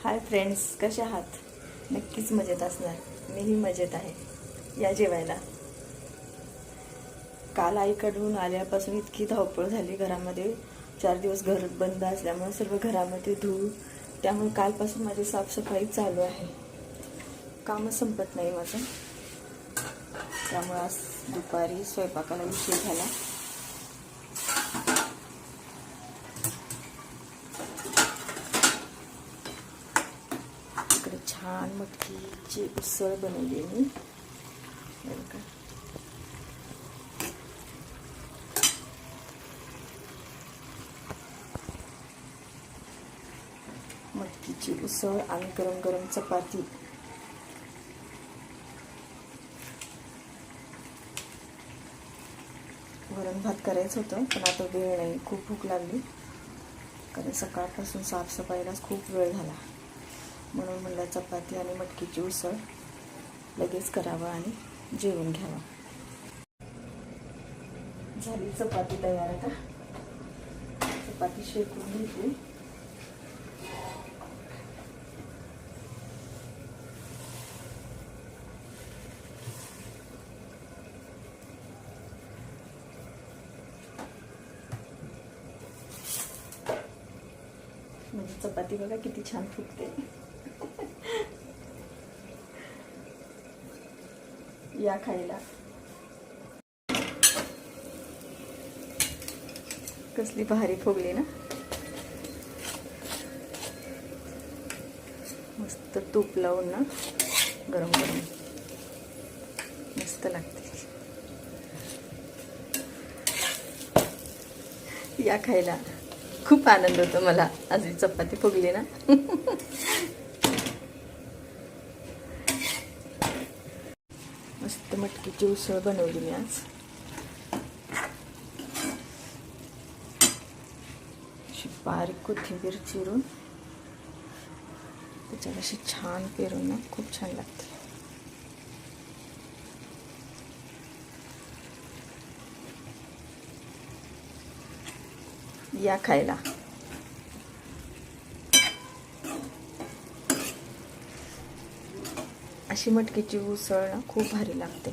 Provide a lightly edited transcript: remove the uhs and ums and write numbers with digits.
Hi friends, कसे आहात? नक्कीच मजेत असणार. मीही मजेत आहे. या जेवायला. काल आईकडून आल्यापासून इतकी धावपळ झाली घरामध्ये. 4 दिवस घर बंद असल्यामुळे सर्व घरामध्ये धूळ, त्यामुळे कालपासून माझी साफसफाई चालू आहे. कामच संपत नाही माझं. त्यामुळे आज दुपारी स्वयंपाकाला उशीर झाला. इकडे छान मटकीची उसळ बनवली मी. मटकीची उसळ आणि गरम गरम चपाती. वरण भात करायचं होतं, पण आता वेळ नाही. खूप भूक लागली, कारण सकाळपासून साफसफाईलाच खूप वेळ झाला. म्हणून म्हणलं चपाती आणि मटकीची उसळ लगेच करावं आणि जेवून घ्यावं. झाली चपाती तयार. आता चपाती शेकून घेतली. म्हणजे चपाती बघा किती छान फुगते. या खायला. कसली भारी फुगली ना. मस्त तूप लावून ना, गरम गरम मस्त लागते. या खायला. खूप आनंद होतो मला आज ही चपाती फुगली ना. मस्त मटकीची उसळ बनवली मी आज. बारीक कोथिंबीर चिरून त्याच्यात अशी छान पेरून ना, खूप छान लागते. या खायला. अशी मटकीची उसळ ना खूप भारी लागते.